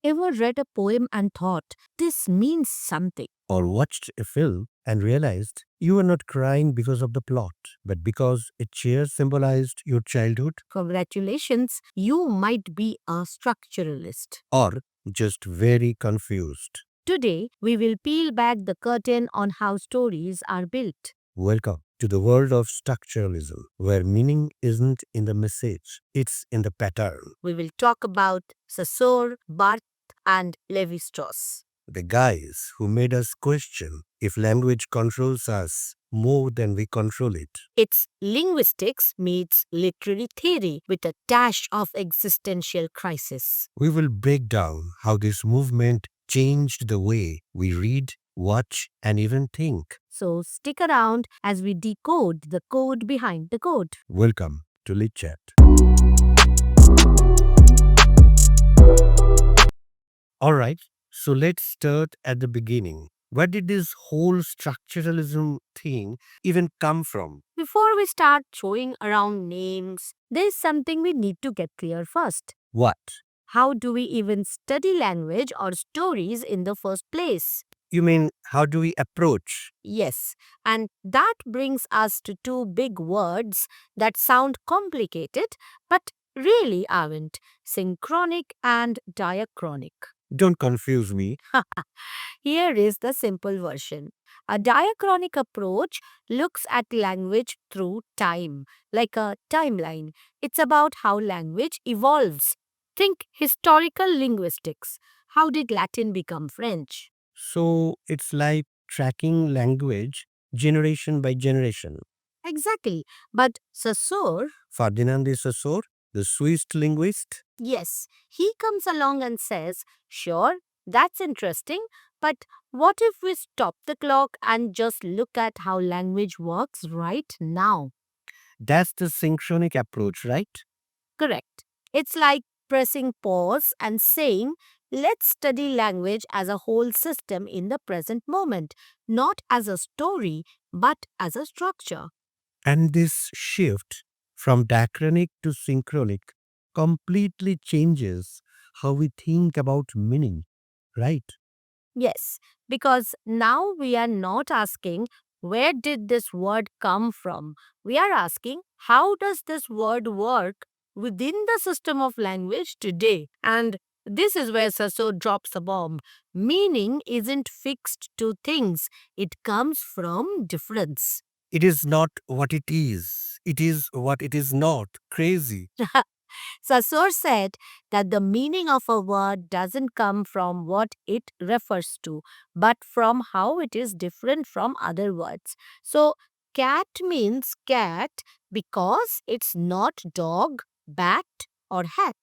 Ever read a poem and thought, this means something? Or watched a film and realized you were not crying because of the plot, but because a chair symbolized your childhood? Congratulations, you might be a structuralist. Or just very confused? Today, we will peel back the curtain on how stories are built. Welcome to the world of structuralism, where meaning isn't in the message, it's in the pattern. We will talk about Saussure, Barthes, and Lévi-Strauss. The guys who made us question if language controls us more than we control it. It's linguistics meets literary theory with a dash of existential crisis. We will break down how this movement changed the way we read, watch, and even think. So stick around as we decode the code behind the code. Welcome to LitChat. Alright, so let's start at the beginning. Where did this whole structuralism thing even come from? Before we start throwing around names, there's something we need to get clear first. What? How do we even study language or stories in the first place? You mean, how do we approach? Yes, and that brings us to two big words that sound complicated but really aren't: synchronic and diachronic. Don't confuse me. Here is the simple version. A diachronic approach looks at language through time, like a timeline. It's about how language evolves. Think historical linguistics. How did Latin become French? So it's like tracking language generation by generation. Exactly. But Saussure, Ferdinand de Saussure, the Swiss linguist, yes, he comes along and says, sure, that's interesting, but what if we stop the clock and just look at how language works right now? that's the synchronic approach, right? Correct. It's like pressing pause and saying, let's study language as a whole system in the present moment, not as a story, but as a structure. And this shift from diachronic to synchronic completely changes how we think about meaning, right? Yes, because now we are not asking, where did this word come from? We are asking, how does this word work within the system of language today? And this is where Sasso drops a bomb. Meaning isn't fixed to things, it comes from difference. It is not what it is what it is not. Crazy. Saussure said that the meaning of a word doesn't come from what it refers to, but from how it is different from other words. So, cat means cat because it's not dog, bat, or hat.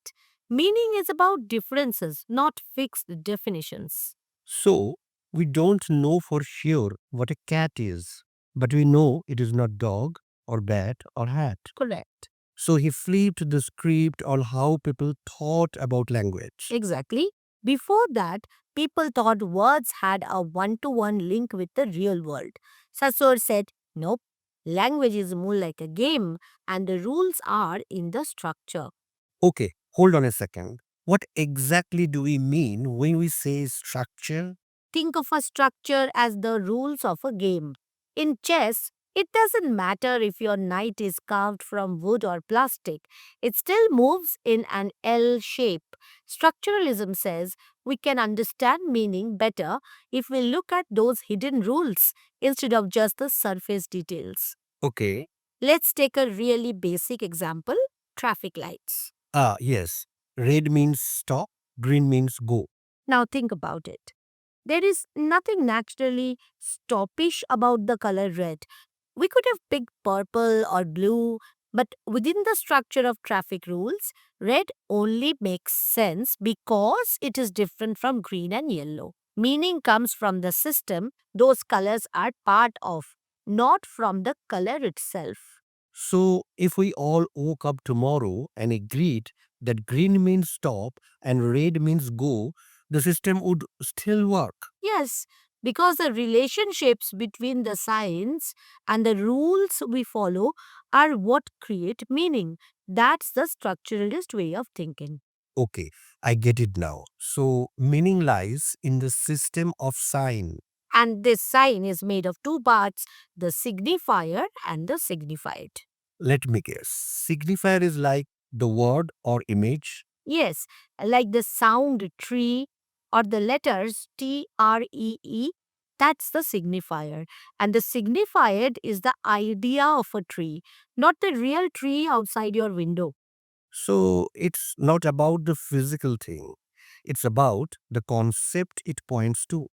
Meaning is about differences, not fixed definitions. So, we don't know for sure what a cat is, but we know it is not dog or bat or hat. Correct. So he flipped the script on how people thought about language. Exactly. Before that, people thought words had a one-to-one link with the real world. Saussure said, nope, language is more like a game and the rules are in the structure. Okay, hold on a second. What exactly do we mean when we say structure? Think of a structure as the rules of a game. In chess, it doesn't matter if your knight is carved from wood or plastic, it still moves in an L shape. Structuralism says we can understand meaning better if we look at those hidden rules instead of just the surface details. Okay. Let's take a really basic example: traffic lights. Yes. Red means stop, green means go. Now think about it. There is nothing naturally stoppish about the color red. We could have picked purple or blue, but within the structure of traffic rules, red only makes sense because it is different from green and yellow. Meaning comes from the system those colors are part of, not from the color itself. So if we all woke up tomorrow and agreed that green means stop and red means go, the system would still work. Yes, because the relationships between the signs and the rules we follow are what create meaning. That's the structuralist way of thinking. Okay, I get it now. So, meaning lies in the system of sign. And this sign is made of two parts, the signifier and the signified. Let me guess. Signifier is like the word or image, Yes, like the sound tree or the letters TREE, that's the signifier. And the signified is the idea of a tree, not the real tree outside your window. so it's not about the physical thing. It's about the concept it points to.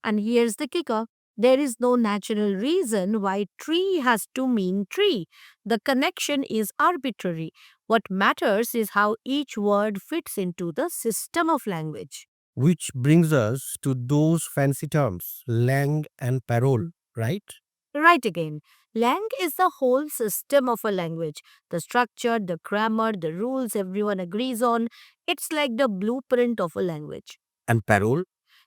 And here's the kicker, there is no natural reason why tree has to mean tree. The connection is arbitrary. What matters is how each word fits into the system of language. Which brings us to those fancy terms, lang and parole, right? Right again. Lang is the whole system of a language. The structure, the grammar, the rules everyone agrees on. It's like the blueprint of a language. And parole,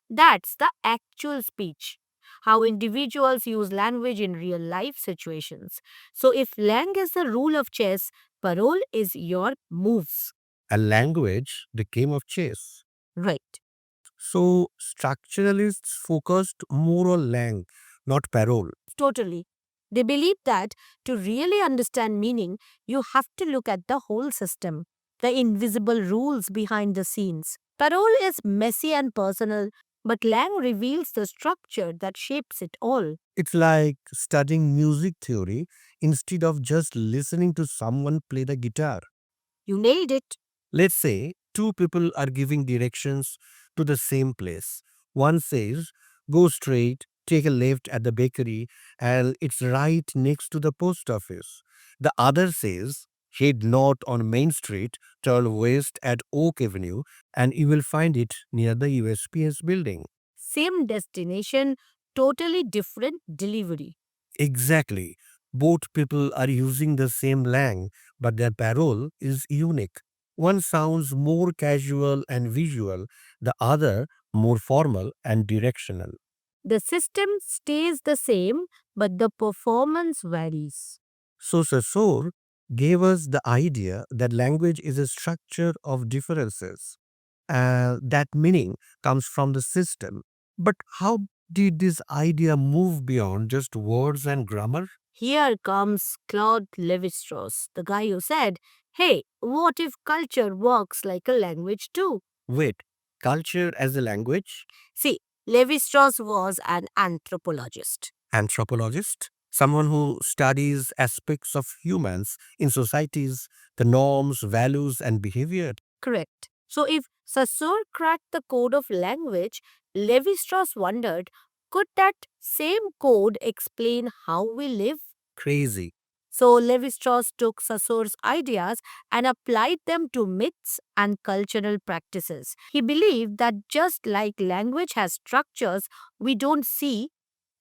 That's the actual speech. How individuals use language in real life situations. So if Lang is the rule of chess, parole is your moves. a language, the game of chess. Right. So structuralists focused more on lang, not parole. Totally. They believe that to really understand meaning, you have to look at the whole system, the invisible rules behind the scenes. Parole is messy and personal, but Lang reveals the structure that shapes it all. It's like studying music theory instead of just listening to someone play the guitar. You nailed it. Let's say two people are giving directions to the same place. One says, go straight, take a left at the bakery, and it's right next to the post office. The other says, head north on Main Street, turn west at Oak Avenue, and you will find it near the USPS building. Same destination, totally different delivery. Exactly. Both people are using the same lang, but their parole is unique. One sounds more casual and visual, the other more formal and directional. The system stays the same, but the performance varies. So Saussure gave us the idea that language is a structure of differences, that meaning comes from the system. But how did this idea move beyond just words and grammar? Here comes Claude Lévi-Strauss, the guy who said, hey, what if culture works like a language too? Wait, culture as a language? See, Lévi-Strauss was an anthropologist. Anthropologist, someone who studies aspects of humans in societies, the norms, values, and behavior. Correct. So if Saussure cracked the code of language, Lévi-Strauss wondered, could that same code explain how we live? Crazy. So Lévi-Strauss took Saussure's ideas and applied them to myths and cultural practices. He believed that just like language has structures we don't see,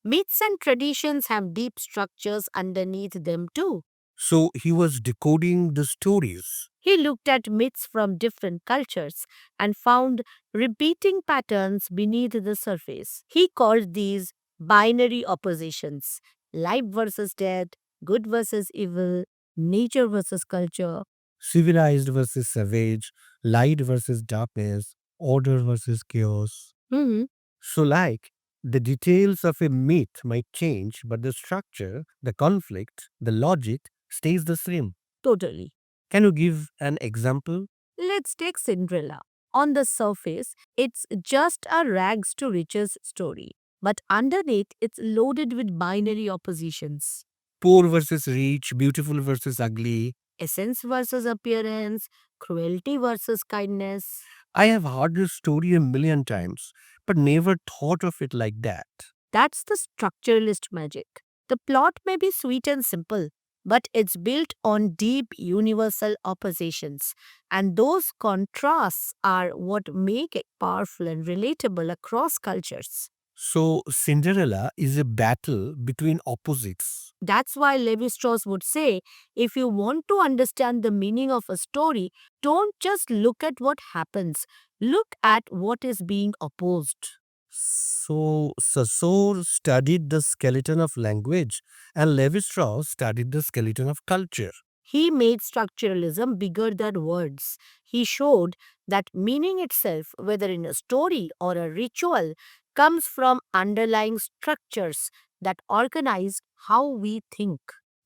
myths and traditions have deep structures underneath them too. So he was decoding the stories. He looked at myths from different cultures and found repeating patterns beneath the surface. He called these binary oppositions, life versus death, good versus evil, nature versus culture. Civilized versus savage, light versus darkness, order versus chaos. Hmm. So, like, the details of a myth might change, but the structure, the conflict, the logic stays the same. Totally. Can you give an example? Let's take Cinderella. On the surface, it's just a rags to riches story. But underneath, it's loaded with binary oppositions. Poor versus rich, beautiful versus ugly. Essence versus appearance, cruelty versus kindness. I have heard this story a million times, but never thought of it like that. That's the structuralist magic. The plot may be sweet and simple, but it's built on deep universal oppositions. And those contrasts are what make it powerful and relatable across cultures. So, Cinderella is a battle between opposites. That's why Levi Strauss would say if you want to understand the meaning of a story, don't just look at what happens, look at what is being opposed. So, Saussure studied the skeleton of language, and Lévi-Strauss studied the skeleton of culture. He made structuralism bigger than words. He showed that meaning itself, whether in a story or a ritual, comes from underlying structures that organize how we think.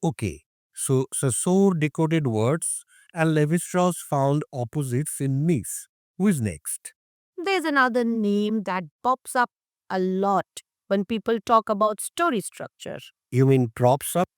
Okay, so Saussure decoded words and Lévi-Strauss found opposites in myths. Who is next? There's another name that pops up a lot when people talk about story structure. You mean props up?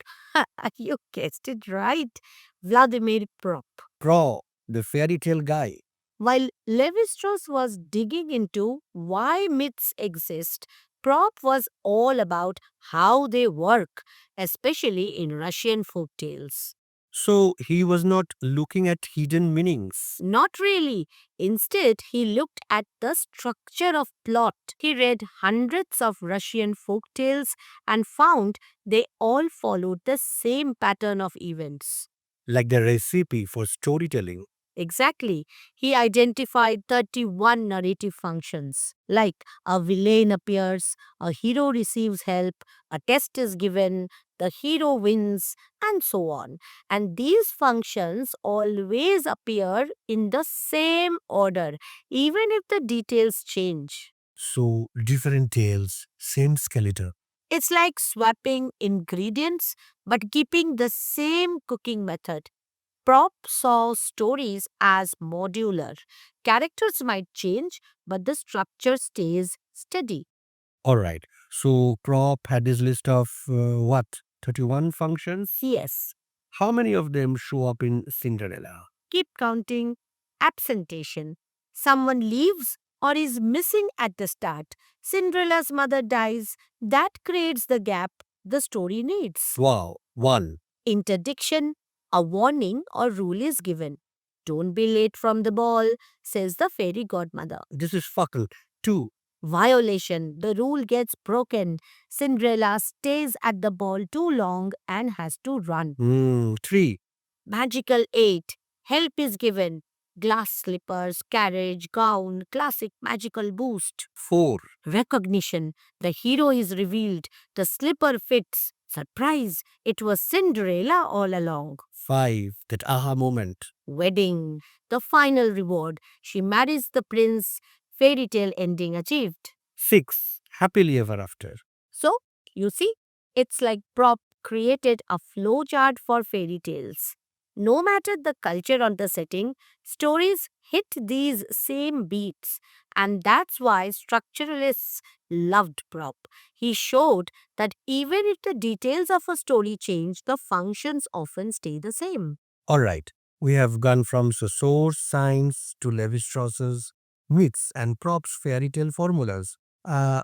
You guessed it right. Vladimir Prop. Pro, the fairy tale guy. While Levi-Strauss was digging into why myths exist, Prop was all about how they work, especially in Russian folk tales. So he was not looking at hidden meanings. Not really. Instead, he looked at the structure of plot. He read hundreds of Russian folk tales and found they all followed the same pattern of events. Like the recipe for storytelling. Exactly. He identified 31 narrative functions, like a villain appears, a hero receives help, a test is given, the hero wins, and so on. And these functions always appear in the same order, even if the details change. So different tales, same skeleton. It's like swapping ingredients but keeping the same cooking method. Prop saw stories as modular. Characters might change, but the structure stays steady. Alright, so prop had his list of what? 31 functions? Yes, How many of them show up in Cinderella? keep counting. Absentation. Someone leaves or is missing at the start. Cinderella's mother dies. That creates the gap the story needs. Wow, 1. Interdiction. A warning or rule is given. Don't be late from the ball, says the fairy godmother. This is fuckle. 2. Violation. The rule gets broken. Cinderella stays at the ball too long and has to run. 3. Magical 8. Help is given. Glass slippers, carriage, gown, classic magical boost. 4. Recognition. The hero is revealed. The slipper fits. Surprise. It was Cinderella all along. 5. That aha moment. Wedding. The final reward. She marries the prince. Fairy tale ending achieved. 6. Happily ever after. So, you see, it's like Prop created a flowchart for fairy tales. No matter the culture or the setting, stories hit these same beats. And that's why structuralists loved Prop. He showed that even if the details of a story change, the functions often stay the same. Alright, we have gone from Saussure's science to Levi-Strauss's myths and props fairy tale formulas.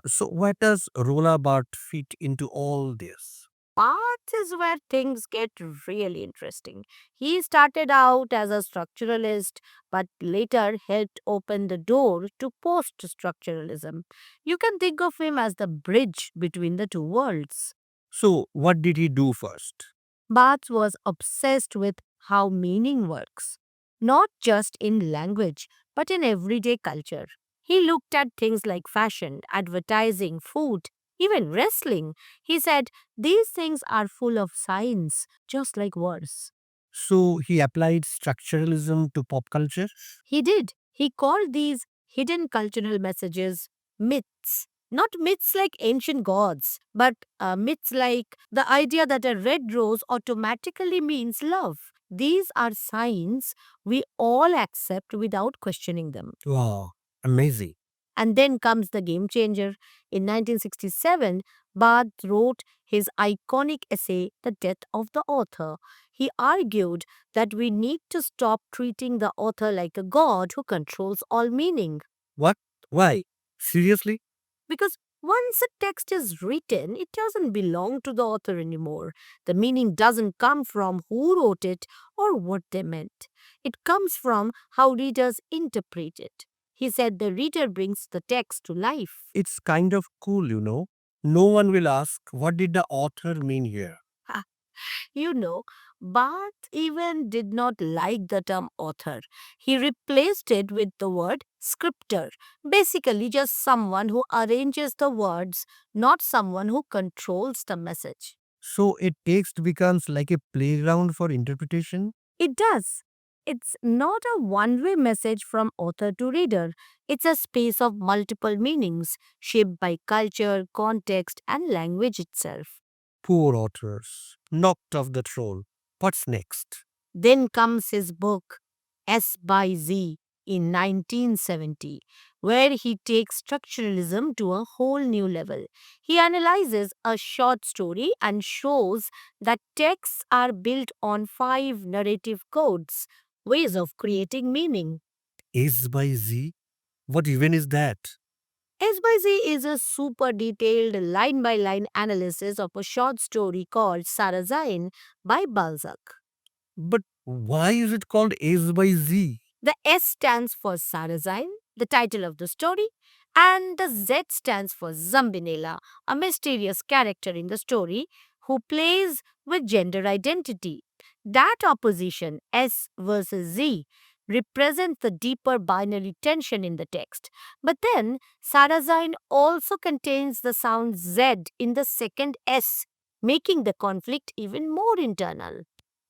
So where does Rolla Barthes fit into all this? Parts is where things get really interesting. He started out as a structuralist, but later helped open the door to post structuralism. You can think of him as the bridge between the two worlds. So what did he do first? Barth was obsessed with how meaning works, not just in language, but in everyday culture. He looked at things like fashion, advertising, food, even wrestling. He said, these things are full of signs, just like words. So he applied structuralism to pop culture? He did. He called these hidden cultural messages myths. Not myths like ancient gods, but myths like the idea that a red rose automatically means love. These are signs we all accept without questioning them. Wow, amazing. And then comes the game changer. In 1967, Barth wrote his iconic essay, The Death of the Author. He argued that we need to stop treating the author like a god who controls all meaning. What? Why? Seriously? Because once a text is written, it doesn't belong to the author anymore. The meaning doesn't come from who wrote it or what they meant. It comes from how readers interpret it. He said the reader brings the text to life. It's kind of cool, you know. No one will ask, what did the author mean here? You know, Barth even did not like the term author. He replaced it with the word scripter, basically just someone who arranges the words, not someone who controls the message. So a text becomes like a playground for interpretation? It does. It's not a one way message from author to reader. It's a space of multiple meanings, shaped by culture, context, and language itself. Poor authors, knocked off the throne. What's next? Then comes his book, S by Z, in 1970, where he takes structuralism to a whole new level. He analyzes a short story and shows that texts are built on five narrative codes, ways of creating meaning. S by Z? What even is that? S by Z is a super detailed line by line analysis of a short story called Sarrazin by Balzac. But why is it called S by Z? The S stands for Sarrazin, the title of the story, and the Z stands for Zambinella, a mysterious character in the story who plays with gender identity. That opposition, S versus Z, represents the deeper binary tension in the text. But then, Sarrazin also contains the sound Z in the second S, making the conflict even more internal.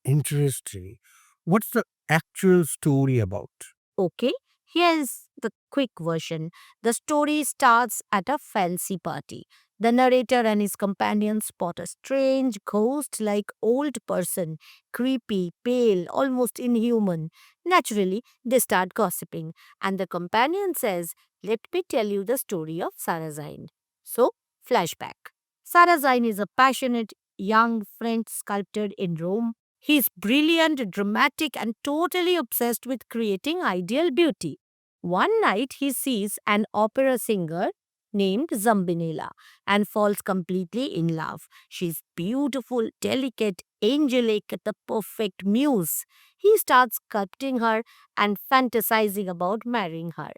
Interesting. What's the actual story about? Okay, here's the quick version. The story starts at a fancy party. The narrator and his companions spot a strange ghost like old person, creepy, pale, almost inhuman. Naturally, they start gossiping, and the companion says, "Let me tell you the story of Sarrazin." So, flashback. Sarrazin is a passionate young French sculptor in Rome. He's brilliant, dramatic, and totally obsessed with creating ideal beauty. One night, he sees an opera singer named Zambinella and falls completely in love. She's beautiful, delicate, angelic, the perfect muse. He starts sculpting her and fantasizing about marrying her.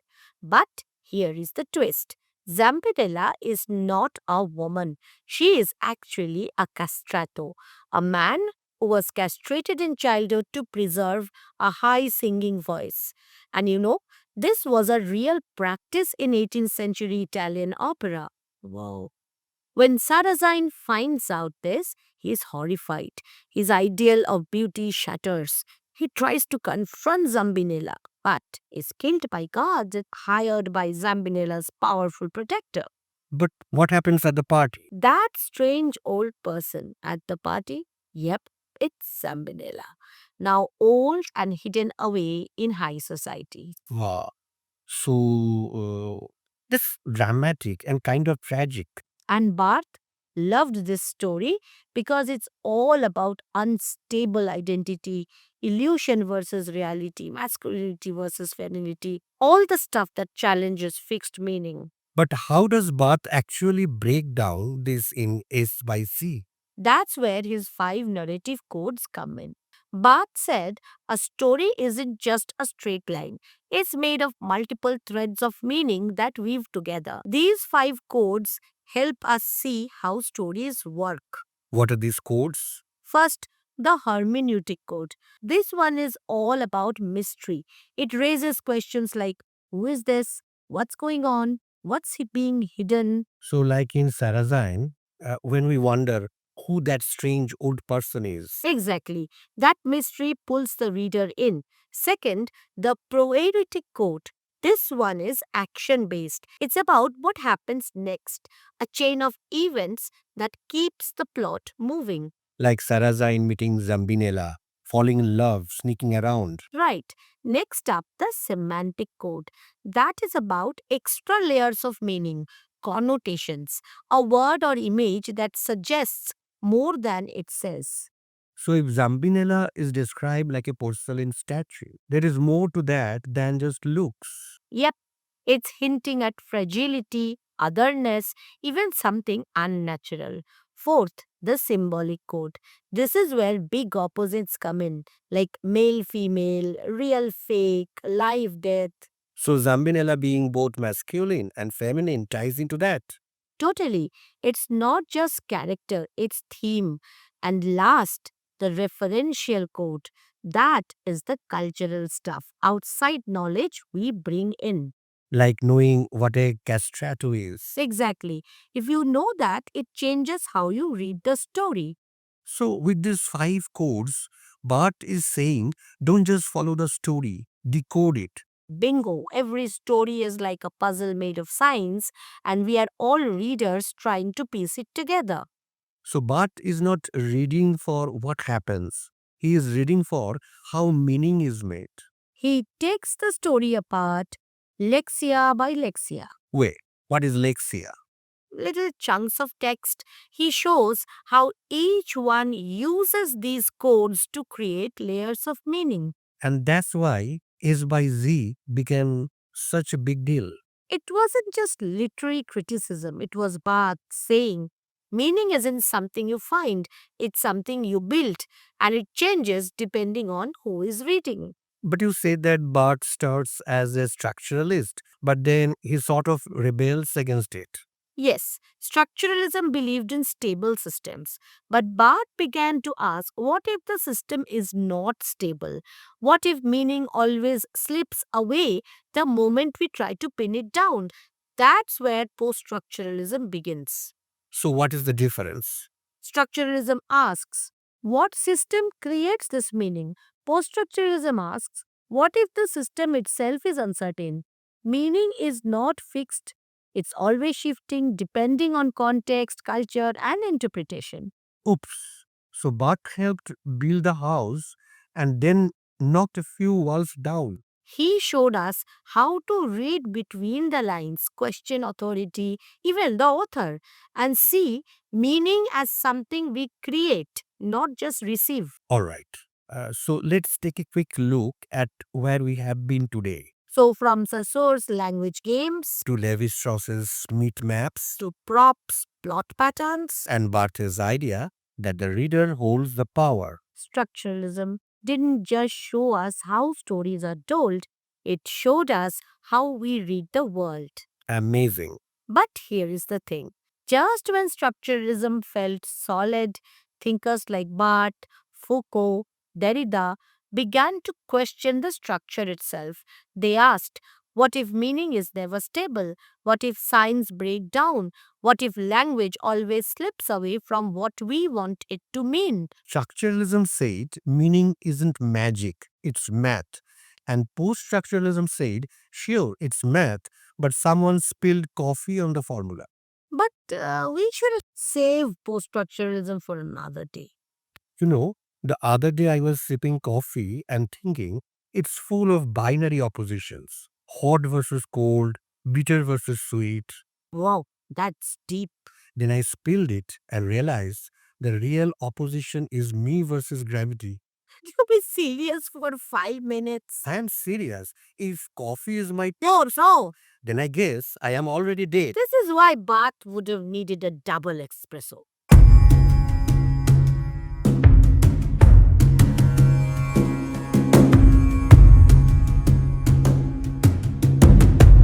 But here is the twist. Zambinella is not a woman. She is actually a castrato, a man who was castrated in childhood to preserve a high singing voice. And this was a real practice in 18th century Italian opera. Wow. When Sarrazin finds out this, he is horrified. His ideal of beauty shatters. He tries to confront Zambinella, but is killed by guards hired by Zambinella's powerful protector. But what happens at the party? That strange old person at the party? Yep, it's Zambinella. Now old and hidden away in high society. Wow. So, this dramatic and kind of tragic. And Barth loved this story because it's all about unstable identity, illusion versus reality, masculinity versus femininity, all the stuff that challenges fixed meaning. But how does Bath actually break down this in S by C? That's where his five narrative codes come in. Barth said a story isn't just a straight line, it's made of multiple threads of meaning that weave together. These five codes help us see how stories work. What are these codes? First, the hermeneutic code. This one is all about mystery. It raises questions like who is this? What's going on? What's being hidden? So, like in Sarrazin, when we wonder who that strange old person is. Exactly. That mystery pulls the reader in. Second, the proetic code. This one is action based. It's about what happens next, a chain of events that keeps the plot moving. Like Sarrazin meeting Zambinella, falling in love, sneaking around. Right. Next up, the semantic code. That is about extra layers of meaning, connotations, a word or image that suggests more than it says. So, if Zambinella is described like a porcelain statue, there is more to that than just looks. Yep, it's hinting at fragility, otherness, even something unnatural. Fourth, the symbolic code. This is where big opposites come in, like male female, real fake, life death. So, Zambinella being both masculine and feminine ties into that. Totally. It's not just character, it's theme. And last, the referential code. That is the cultural stuff, outside knowledge we bring in. Like knowing what a castrato is. Exactly. If you know that, it changes how you read the story. So, with these five codes, Bart is saying don't just follow the story, decode it. Bingo! Every story is like a puzzle made of signs, and we are all readers trying to piece it together. So, Bart is not reading for what happens, he is reading for how meaning is made. He takes the story apart, lexia by lexia. Wait, what is lexia? Little chunks of text. He shows how each one uses these codes to create layers of meaning. And that's why S by Z became such a big deal. It wasn't just literary criticism, it was Barth saying, meaning isn't something you find, it's something you build, and it changes depending on who is reading. But you say that Bart starts as a structuralist, but then he sort of rebels against it. Yes, structuralism believed in stable systems, but Barth began to ask what if the system is not stable? What if meaning always slips away the moment we try to pin it down? That's where post structuralism begins. So, what is the difference? Structuralism asks, what system creates this meaning? Post structuralism asks, what if the system itself is uncertain? Meaning is not fixed, it's always shifting depending on context, culture, and interpretation. Oops. So, Bart helped build the house and then knocked a few walls down. He showed us how to read between the lines, question authority, even the author, and see meaning as something we create, not just receive. All right. So, let's take a quick look at where we have been today. So, from Saussure's language games To Lévi-Strauss's meat maps to props, plot patterns, and Barthes' idea that the reader holds the power. structuralism didn't just show us how stories are told, it showed us how we read the world. Amazing. But here is the thing. Just when structuralism felt solid, thinkers like Barthes, Foucault, Derrida began to question the structure itself. They asked, what if meaning is never stable? What if signs break down? What if language always slips away from what we want it to mean? Structuralism said meaning isn't magic, it's math. And post structuralism said, sure, it's math, but someone spilled coffee on the formula. But we should save post structuralism for another day. You know, the other day I was sipping coffee and thinking it's full of binary oppositions hot versus cold, bitter versus sweet. Wow, that's deep. Then I spilled it and realized the real opposition is me versus gravity. You be serious for 5 minutes. I am serious. If coffee is my No. then I guess I am already dead. This is why Bath would have needed a double espresso.